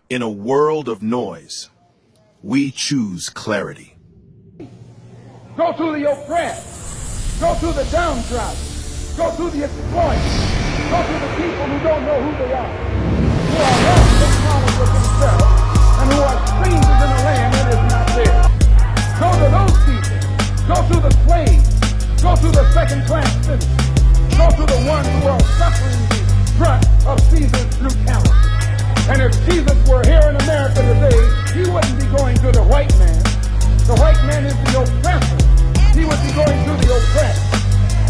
In a world of noise, we choose clarity. Go to the oppressed. Go to the downtrodden. Go to the exploited. Go to the people who don't know who they are. Who are lost in knowledge of themselves and who are strangers in a land that is not theirs. Go to those people. Go to the slaves. Go to the second-class citizens. Go to the ones who are suffering the brunt of Caesar's brutality. And if Jesus were here in America today, he wouldn't be going to the white man. The white man is the oppressor. He would be going to the oppressed.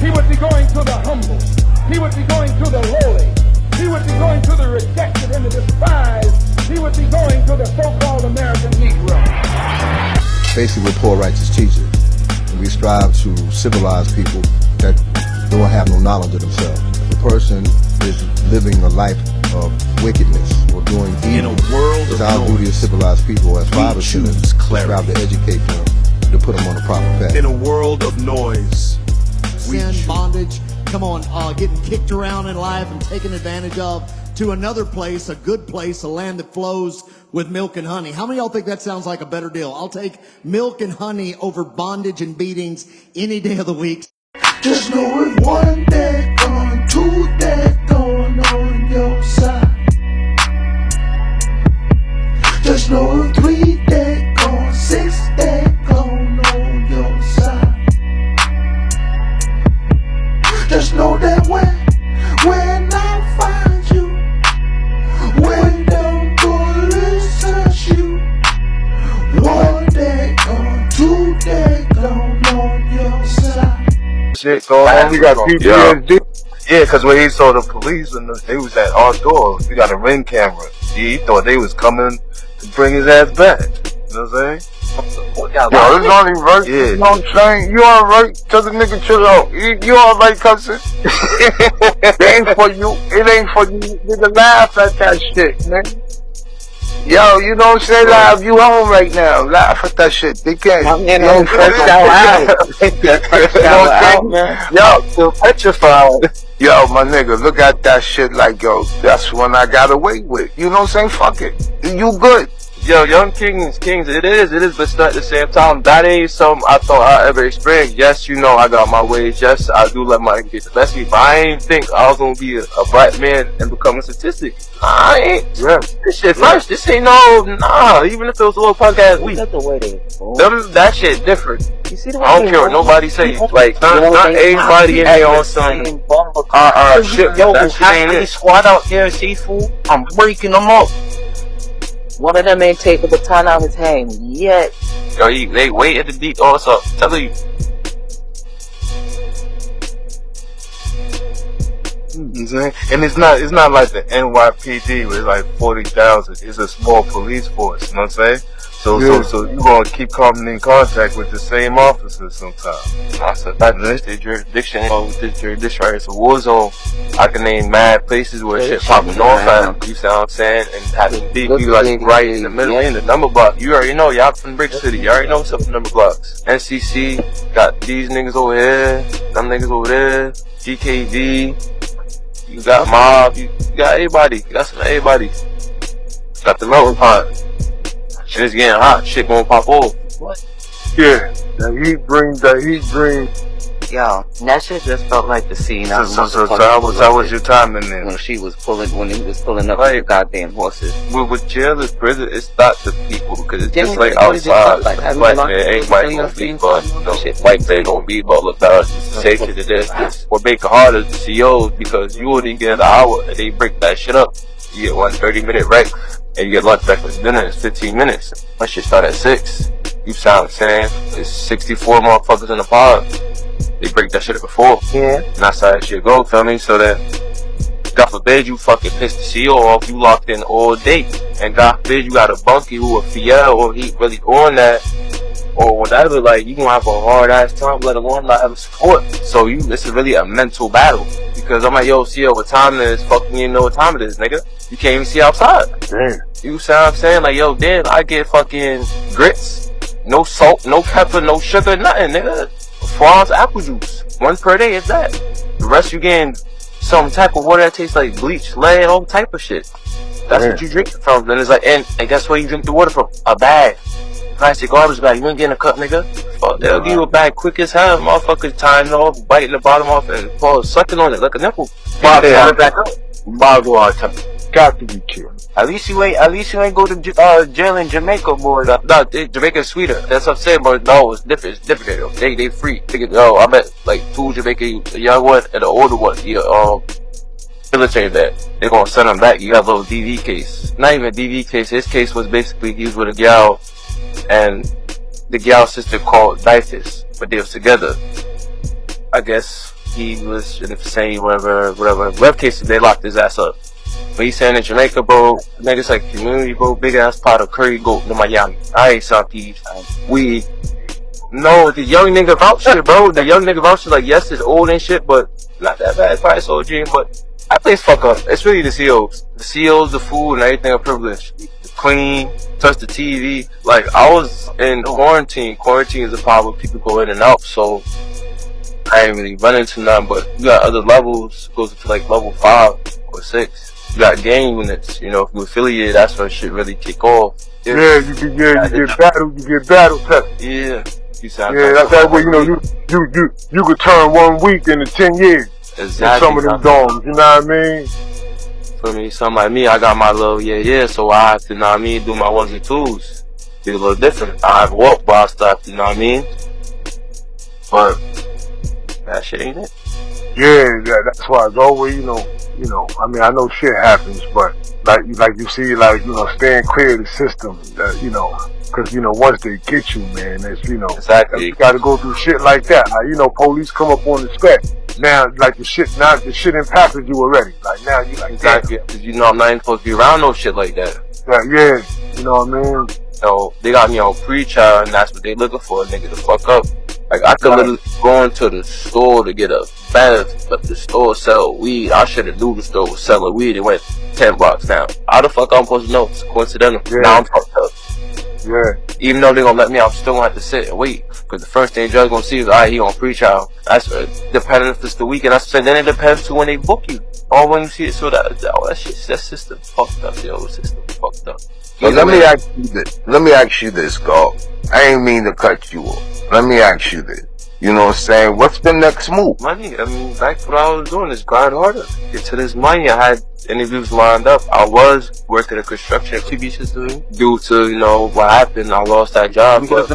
He would be going to the humble. He would be going to the lowly. He would be going to the rejected and the despised. He would be going to the so-called American Negro. Basically, we're poor righteous teachers. And we strive to civilize people that don't have no knowledge of themselves. If a person is living a life of wickedness or doing evil, in a world it's of our duty to civilize people as fathers should strive to educate them, to put them on the proper path. In a world of noise, sin, bondage, come on, getting kicked around in life and taken advantage of, to another place, a good place, a land that flows with milk and honey. How many of y'all think that sounds like a better deal? I'll take milk and honey over bondage and beatings any day of the week. Just know if one day gone, two days gone on your side. Just know if 3 days gone, 6 days gone on your side. Just know that when I find you, when the bullets search you, 1 day gone, 2 days gone on your side. Shit going on. You got PTSD. Yeah, because when he saw the police and they was at our door, we got a ring camera. He thought they was coming to bring his ass back. You know what I'm saying? Yo, it's only right. Yeah. You know what I'm saying? You alright? Tell the nigga chill out. You alright, cousin? It ain't for you. It ain't for you. Nigga laugh at that shit, man. Yo, you know what I'm saying? Laugh, you home right now. Laugh at that shit. They can't. I'm in on fresh out, man. Yo, still petrified. Yo, my nigga, look at that shit like, yo, that's when I got away with. You know what I'm saying? Fuck it. You good. Yo, young kings, it is, but it's not at the same time. That ain't something I thought I ever experienced. Yes, you know, I got my ways. Yes, I do let my get the best of me, but I ain't think I was gonna be a black man and become a statistic. I ain't. Yeah. This shit first. This ain't no, even if it was a little podcast week. Look at the way they that shit different. You see the way I don't care what nobody say. Like, not everybody in there on some shit. Yo, that shit ain't it. squad out there, seafood. I'm breaking them up. One of them ain't take the baton out his hand yet. Yo, they wait at the deep. Oh, what's up? Tell you. And it's not like the NYPD where it's like 40,000. It's a small police force. You know what I'm saying? So you gonna keep coming in contact with the same officers sometimes. I said back in this jurisdiction, this jurisdiction right here, it's a war zone. I can name mad places where shit popping off at. You see what I'm saying? And having DP like right in the middle, in the number block. You already know, y'all from Brick City. You already know what's up in number blocks. NCC got these niggas over here, them niggas over there, GKD. You got mob. You got everybody. You got some everybody. Got the melting pot. Shit's getting hot. Shit gonna pop off. What? Yeah. The heat bring. Yo, that shit just felt like the scene. So how was your time in there? When he was pulling up the goddamn horses. With jail and prison, it's not the people, because it's just like outside. Black man ain't white gonna be, but white man gonna be, but look out, it's safety to this. Or make it harder to COs, because you only get an hour and they break that shit up. You get 1 30-minute break, and you get lunch, breakfast, dinner, it's 15 minutes. My shit start at 6. You sound saying? There's 64 motherfuckers in the pod. They break that shit up before. Yeah. And that's how that shit go, feel me? So that, God forbid you fucking piss the CO off, you locked in all day. And God forbid you got a bunkie who a fiel or he really on that, or whatever, like, you gonna have a hard ass time, let alone not have support. So this is really a mental battle. Because I'm like, yo, CO, what time it is? Fucking you know what time it is, nigga. You can't even see outside. Damn. You see what I'm saying? Like, yo, damn, I get fucking grits, no salt, no pepper, no sugar, nothing, nigga. 4 ounce apple juice, 1 per day is that. The rest you getting some type of water that tastes like bleach, lead, all type of shit. That's what you drink from. Then it's like, and guess where you drink the water from? A bag. Plastic garbage bag. You ain't getting a cup, nigga. Fuck, they'll give you a bag quick as hell. Motherfuckers tying off, biting the bottom off, and sucking on it like a nipple. Bottle back up. Bottle water. Got to be killed. At least you ain't go to jail in Jamaica, boy. No, Jamaica's sweeter. That's what I'm saying, but no, it's different. It's different. They free. I met like 2 Jamaican, a young one and an older one. Military vet. They're gonna send him back. You got a little DV case. Not even a DV case. His case was basically he was with a gal, and the gal's sister called Dyfus, but they was together. I guess he was in the same whatever. Whatever cases, they locked his ass up. But he's saying in Jamaica, bro, niggas like community, bro, big ass pot of curry goat to Miami. I ain't Southeast. We no, the young nigga vouch shit, bro. The young nigga vouch shit, like, yes, it's old and shit, but not that bad. It's probably so dream, but that place fuck up. It's really the COs. The COs, the food, and everything are privileged. Clean, touch the TV. Like, I was in quarantine. Quarantine is a problem. People go in and out, so I ain't really run into none, but you got other levels. It goes to like level 5 or 6. You got gang units, you know, if you affiliate, that's where shit really kick off. Yeah, you get battle tested. Yeah. That's that way, you know, you could turn 1 week into 10 years. Exactly. Some of them dorms, you know what I mean? For me, something like me, I got my little so I have to, you know what I mean, do my 1s and 2s. Be a little different. I have walk bar stuff, you know what I mean? But that shit ain't it. Yeah, that's why it's always, you know, I mean, I know shit happens, but like you see, like, you know, staying clear of the system, you know, because, you know, once they get you, man, it's, you know, exactly. You got to go through shit like that. Like, you know, police come up on the spec. Now, like, the shit impacted you already. Like, now you like, exactly, because you know I'm not even supposed to be around no shit like that. Yeah, you know what I mean? So they got me on pre-trial, and that's what they looking for, a nigga to fuck up. Like, I could literally go into the store to get a bath, but the store sell weed. I should have knew the store was selling weed. It went $10 now. How the fuck I'm supposed to know? It's coincidental. Yeah. Now I'm fucked up. Yeah. Even though they gonna let me, I'm still gonna have to sit and wait. Because the first thing the judge gonna see is, alright, he on pre-trial. That's depending if it's the weekend. Then it depends to when they book you. Or when you see it. So that system fucked up. The old system fucked up. So let me ask you this, Carl. I ain't mean to cut you off. Let me ask you this. You know what I'm saying? What's the next move? Money. I mean, back to what I was doing is grind harder. Get to this money. I had interviews lined up. I was working in construction due to, you know, what happened. I lost that job. But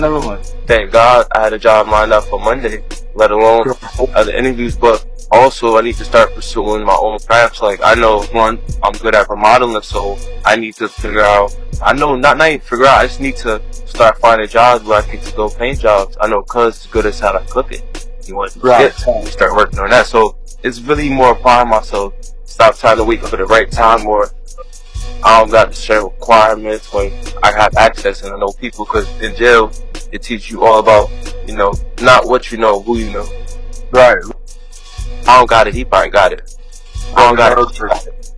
thank God I had a job lined up for Monday, let alone other interviews. But also, I need to start pursuing my own crafts. Like, I know, one, I'm good at remodeling, so I need to figure out. I just need to start finding jobs where I can just go paint jobs. I know cuz is good as how to cook it. You want to start working on that. So it's really more applying myself. Stop trying to wait for the right time, or I don't got the certain requirements when I have access and I know people. Because in jail, it teaches you all about, you know, not what you know, who you know. Right. I don't got it. He probably got it. I don't got it.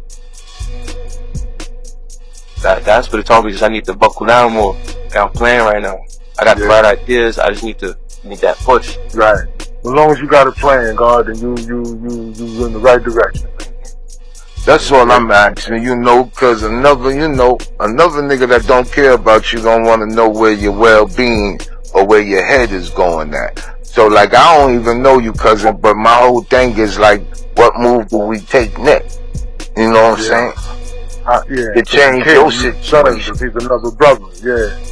That's what it told me. Just I need to buckle down more. And I'm playing right now. I got the right ideas. I just need that push. Right. As long as you got a plan, God, then you in the right direction. That's all I'm asking, you know, because another nigga that don't care about you don't want to know where your well-being or where your head is going at. So, like, I don't even know you, cousin, but my whole thing is, like, what move do we take next? You know what I'm saying? To change your situation. He's another brother,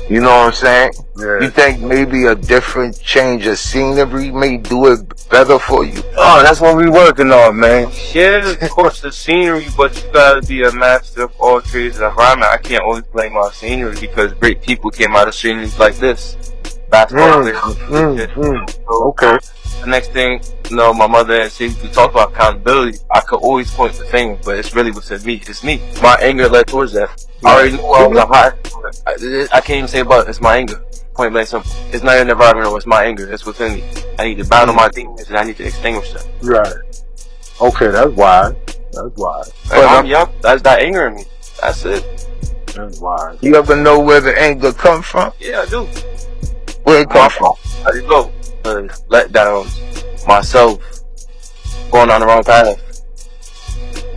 You know what I'm saying? Yeah. You think maybe a different change of scenery may do it better for you? Oh, that's what we working on, man. Yeah, of course, the scenery, but you gotta be a master of all trades and environment. I can't always blame my scenery because great people came out of sceneries like this. Basketball players. Okay. The next thing, you know, my mother and see, we talk about accountability. I could always point the finger, but it's really within me. It's me. My anger led towards that. I already knew I was a high. I can't even say but it's my anger. Point blank simple. It's not in the environment, it's my anger. It's within me. I need to battle my demons and I need to extinguish them. Right. Okay, that's wise. That's wise. That's that anger in me. That's it. That's wise. You ever know where the anger comes from? Yeah, I do. Where it comes from? How do you go? Letdowns, myself, going on the wrong path.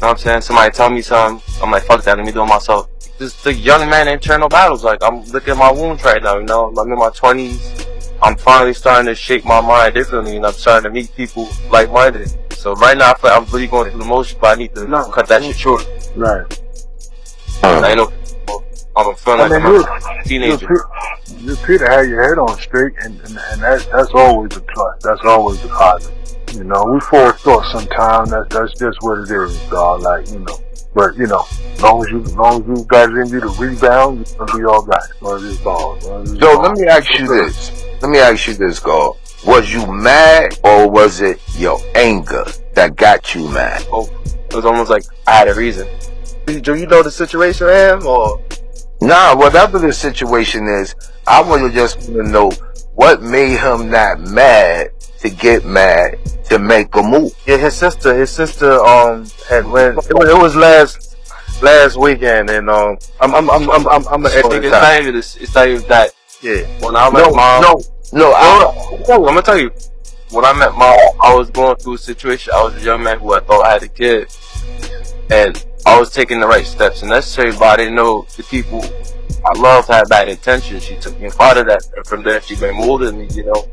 know what I'm saying? Somebody tell me something, I'm like, fuck that, let me do it myself. Just the young man internal battles. Like, I'm looking at my wounds right now, you know? I'm in my 20s. I'm finally starting to shape my mind differently, and I'm starting to meet people like-minded. So right now, I feel like I'm really going through the motion, but I need to cut that shit short. Right. I know I'm feeling like I'm a teenager. You appear to have your head on straight, and that's always a plus. That's always a positive. You know, we forward thought sometimes. That's just what it is, dog. Like, you know. But, you know, as long as you got it in you to rebound, you're gonna be all right. So let me ask you this, God. Was you mad, or was it your anger that got you mad? Oh, it was almost like I had a reason. Do you know the situation I am, or? Nah, whatever the situation is, I would just want to know what made him not mad to get mad to make a move. Yeah, his sister had went. It was last weekend, and it's not even that. Yeah, when I met mom. I'm gonna tell you. When I met mom, I was going through a situation. I was a young man who I thought I had a kid, and I was taking the right steps and necessary, but I didn't know the people I loved had bad intentions. She took me part of that, and from there she been molding me, you know.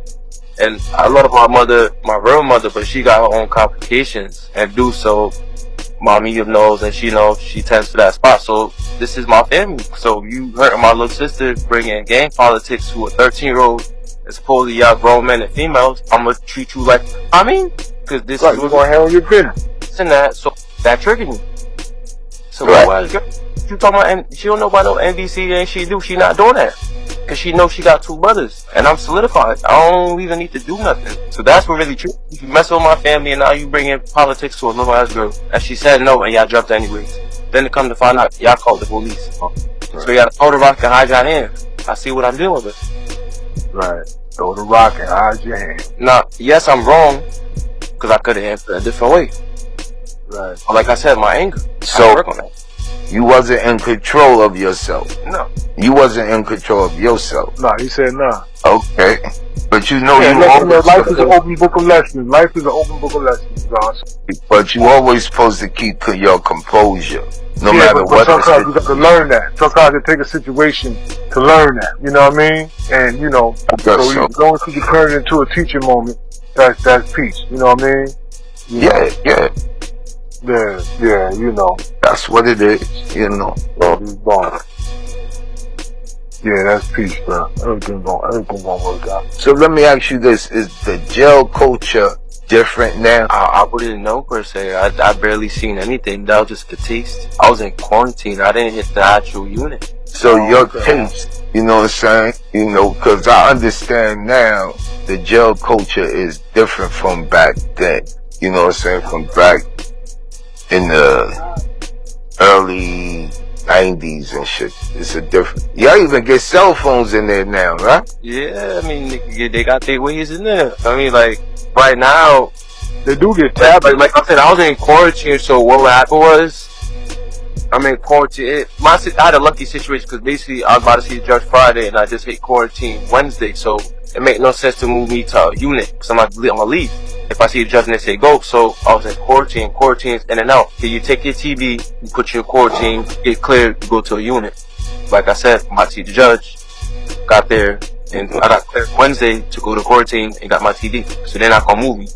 And I love my mother, my real mother, but she got her own complications, and do so. Mommy knows, and she knows she tends to that spot. So this is my family. So you hurting my little sister, bringing gang politics to a 13-year-old, and supposedly y'all grown men and females. I'm gonna treat you like because this is we're gonna handle your business. And that, so that triggered me. So what you talking about? And she don't know about no NBC, and she not doing that. Cause she knows she got 2 brothers, and I'm solidified. I don't even need to do nothing. So that's what really true. You mess with my family, and now you bring in politics to a little ass girl. And she said no, and y'all jumped anyways. Then to come to find out, y'all called the police. So you gotta throw the rock and hide your hand. I see what I'm dealing with. Right. Throw the rock and hide your hand. Now, yes, I'm wrong, cause I could have answered a different way. Right. But like I said, my anger. So I work on that. You wasn't in control of yourself. No. You wasn't in control of yourself. No, he said no. Okay. But you know life is an open book of lessons. Life is an open book of lessons, guys. But you always supposed to keep your composure. No matter what. Sometimes you got to learn that. Sometimes it takes a situation to learn that. You know what I mean? And you know, so you going through the turn into a teaching moment. That's peace. You know what I mean? Yeah. Yeah, you know. That's what it is, you know. Yeah, that's peace, bro. Everything gonna work out. So let me ask you this: is the jail culture different now? I wouldn't know per se. I barely seen anything. That was just the taste. I was in quarantine. I didn't hit the actual unit. So your taste, you know what I'm saying? You know, because I understand now the jail culture is different from back then. You know what I'm saying? From back in the early 90s and shit. It's a different. Y'all even get cell phones in there now, right? Yeah, I mean, they got their ways in there. I mean, like, right now, they do get tablets. Like I said, I was in quarantine, so what happened was, I'm in quarantine. I had a lucky situation, because basically, I was about to see the judge Friday, and I just hit quarantine Wednesday, so it made no sense to move me to a unit, because I'm gonna leave. If I see the judge and they say go, so I was in quarantine's in and out. Then you take your TB, you put you in quarantine, get cleared, you go to a unit. Like I said, I see the judge, got there, and I got cleared Wednesday to go to quarantine and got my TB. So they're not gonna move me.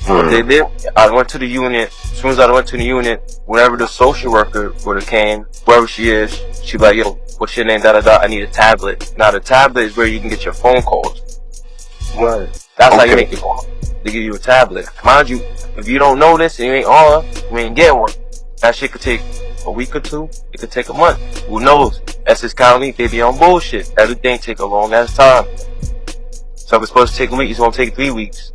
They did. I went to the unit. As soon as I went to the unit, whenever the social worker would have came, whoever she is, she like, yo, what's your name? I need a tablet. Now the tablet is where you can get your phone calls. Right. That's how you make your call. They give you a tablet. Mind you, if you don't know this and you ain't on, you ain't get one. That shit could take a week or 2. It could take a month. Who knows? Essex County, they be on bullshit. Everything take a long ass time. So if it's supposed to take a week, it's gonna take 3 weeks.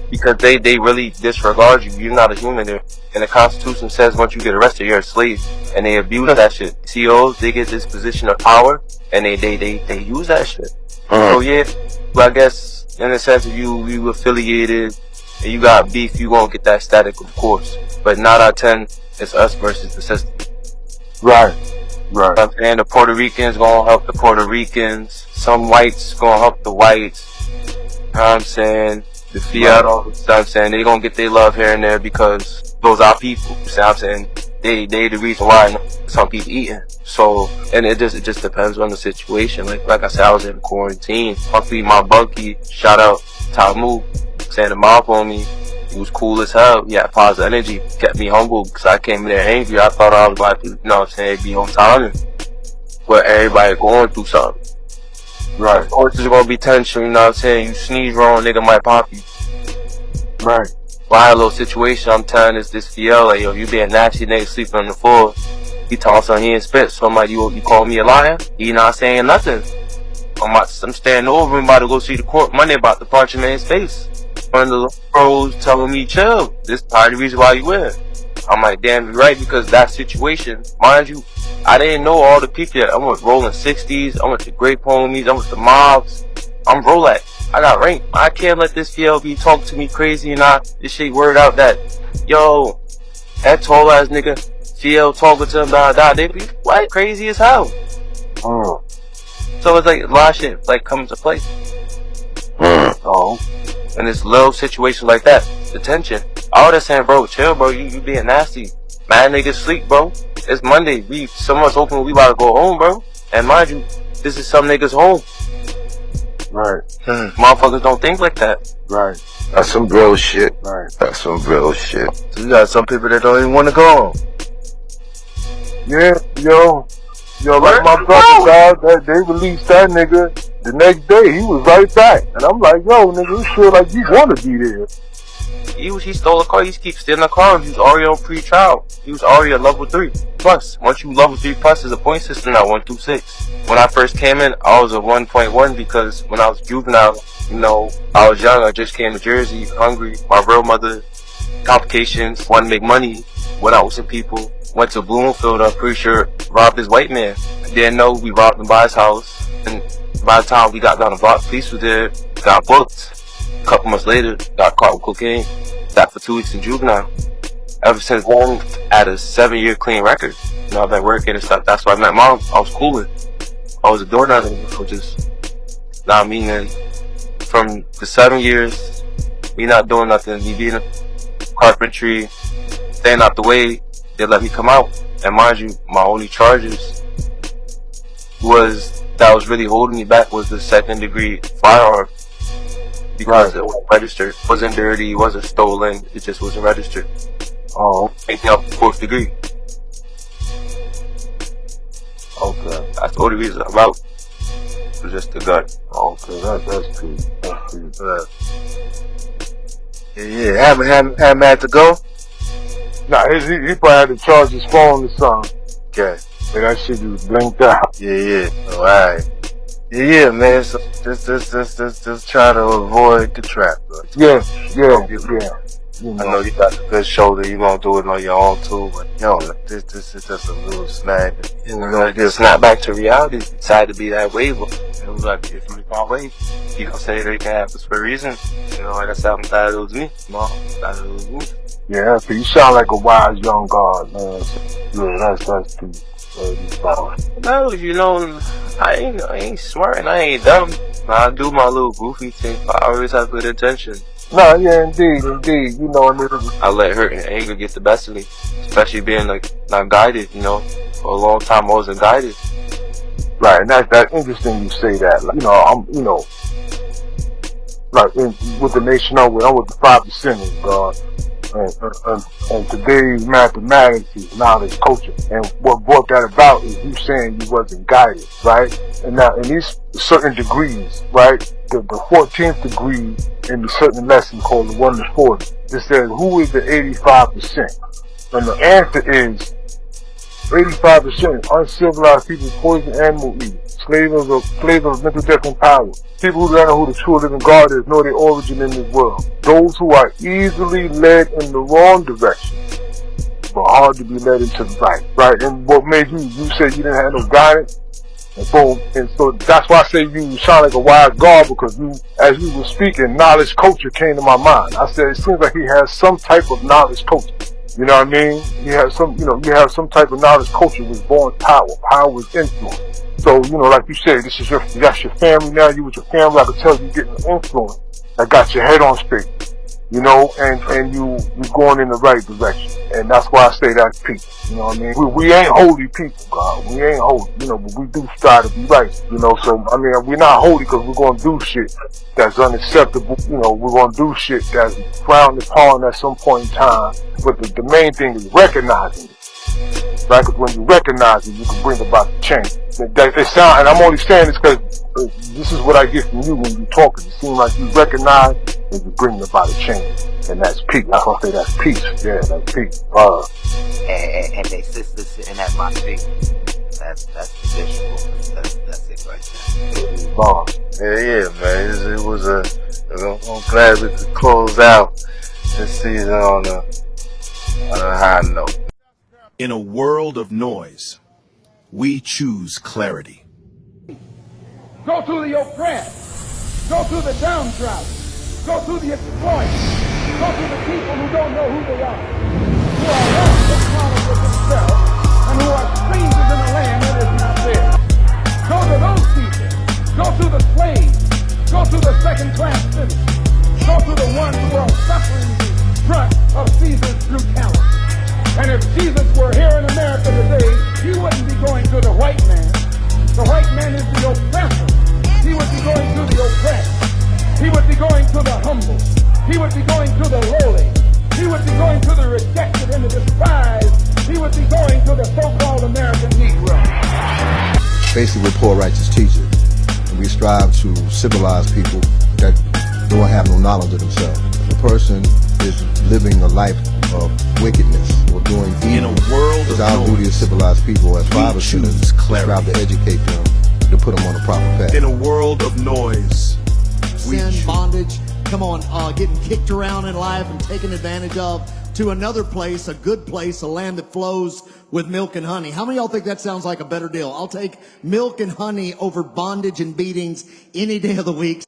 Because they really disregard you. You're not a human there. And the Constitution says once you get arrested, you're a slave. And they abuse that shit. COs, they get this position of power, and they use that shit. So yeah, well, I guess in the sense of you affiliated and you got beef, you gonna get that static, of course. But 9 out of 10, it's us versus the system. Right. And the Puerto Ricans gonna help the Puerto Ricans. Some whites gonna help the whites. You know what I'm saying? The fiat, all the stuff I'm saying, they gonna get their love here and there because those are people. You see what I'm saying? They the reason why some people eating. So, and it just depends on the situation. Like I said, I was in quarantine. Luckily, my bunkie, shout out Tamu, saying the mouth on me. He was cool as hell. He had positive energy, kept me humble because I came in there angry. I thought I was about to, you know what I'm saying, be on time. But everybody going through something. Right. Of course, there's gonna be tension, you know what I'm saying? You sneeze wrong, nigga might pop you. Right. Well, I had a little situation, I'm telling this FL, like, yo, you being nasty nigga sleeping on the floor. He told something he ain't spit, so I'm like, you call me a liar? He not saying nothing. I'm standing over him, about to go see the court Monday, about to punch him in his face. One of the pros telling me, chill, this is part of the reason why you win. I'm like, damn, you're right, because that situation, mind you, I didn't know all the people yet. I went rolling 60s, I went to Great Homies, I went to Mobs, I'm Rolex. I got ranked. I can't let this FLB talk to me crazy and this shit word out that, yo, that tall ass nigga, FL talking to him, they be what? Crazy as hell. So it's like a lot of shit like comes to play. And this little situation like that, the tension. I was just saying, bro, chill, bro, you being nasty. Man, niggas sleep, bro. It's Monday. Someone's open, we about to go home, bro. And mind you, this is some niggas home. Right. Motherfuckers don't think like that. Right. That's some real shit. Right. That's some real shit. So you got some people that don't even want to go home. Yeah, yo, like my brother died, they released that nigga the next day. He was right back, and I'm like, yo, nigga, you feel like you want to be there. He stole a car. He keeps stealing a car. He was already on pre-trial. He was already a level 3 plus. Once you level 3 plus, there's a point system now, 1 through 6. When I first came in, I was a 1.1 because when I was juvenile, you know, I was young. I just came to Jersey, hungry. My real mother, complications, wanted to make money, went out with some people, went to Bloomfield. I'm pretty sure robbed this white man. I didn't know we robbed him by his house. And by the time we got down the block, police was there, got booked. A couple months later, got caught with cocaine. Sat for 2 weeks in juvenile. Ever since then, I had a 7-year clean record. You know, I've been working and stuff. That's why I met mom. I was cooling. I was a door nugget, which is not meaning from the 7 years, me not doing nothing, me being a carpentry, staying out the way, they let me come out. And mind you, my only charges that was really holding me back was the 2nd degree firearm. Because it wasn't registered, wasn't dirty, wasn't stolen, it just wasn't registered. Anything up to 4th degree. Okay. That's the only reason I'm out. It was just the gun. Okay, that's cool. That's cool. Yeah, haven't had to go? Nah, he probably had to charge his phone or something. Okay. And that shit was blinked out. Yeah. Alright. Yeah, man. So just try to avoid the trap. Bro. Yeah. You know. I know you got a good shoulder. You gonna do it on your own too. But yo, this is just a little snag. You know, just snap back to reality. Decided to be that way, but it was like, if you my way, you gonna say they can have this for a reason. You know, like I said, I'm glad it was me. Glad it was me. Yeah, so you sound like a wise young god, man. Yeah, that's true. No, you know, I ain't smart and I ain't dumb. I do my little goofy thing, but I always have good intention. No, yeah, indeed. You know, I let hurt and anger get the best of me, especially being like not guided. You know, for a long time I wasn't guided. Right, and that's interesting you say that. Like, like with the nation I'm with the 5%ers, God. And today's mathematics is knowledge culture. And what brought that about is you saying you wasn't guided, right? And now in these certain degrees, right? The 14th degree in the certain lesson called the 1 to 40, it says, who is the 85%? And the answer is 85% uncivilized people, poison animal eaters, slavers of mental death and power. People who don't know who the true living God is, know their origin in this world. Those who are easily led in the wrong direction, but hard to be led into the right? And what made you said you didn't have no guidance, and boom. And so that's why I say you sound like a wise God, because as you were speaking, knowledge culture came to my mind. I said, it seems like he has some type of knowledge culture. You know what I mean? You have some type of knowledge culture with born power. Power is influence. So, like you said, that's your family now. You with your family, I could tell you getting an influence that got your head on straight. you know, and you're going in the right direction. And that's why I say that's people. You know what I mean? We ain't holy people, God. We ain't holy, you know, but we do strive to be right. You know, so, I mean, we're not holy because we're going to do shit that's unacceptable. You know, we're going to do shit that's frowned upon at some point in time. But the main thing is recognizing it. Right? Because when you recognize it, you can bring about the change. They sound, and I'm only saying this because this is what I get from you when you're talking. It seems like you recognize and you bring about a change. And that's peace. That's why I say that's peace. Yeah, that's peace. And they sisters sitting at my feet. That's traditional. That's it right there. Yeah, man. It was I'm glad we could close out this season on a high note. In a world of noise, we choose clarity. Go to the oppressed. Go to the downtrodden. Go to the exploited. Go to the people who don't know who they are. Who are lost and common with themselves and who are strangers in a land that is not theirs. Go to those people. Go to the slaves. Go to the second-class citizens. Go to the ones who are suffering the brunt of Caesar's brutality. And if Jesus were here in America today, he wouldn't be going to the white man. The white man is the oppressor. He would be going to the oppressed. He would be going to the humble. He would be going to the lowly. He would be going to the rejected and the despised. He would be going to the so-called American Negro. Basically, we're poor righteous teachers. And we strive to civilize people that don't have no knowledge of themselves. If a person is living a life of wickedness or doing evil, in a world it's of our duty to civilize people as fathers should strive to educate them, to put them on the proper path. In a world of noise, sin, bondage, come on, getting kicked around in life and taken advantage of, to another place, a good place, a land that flows with milk and honey. How many of y'all think that sounds like a better deal? I'll take milk and honey over bondage and beatings any day of the week.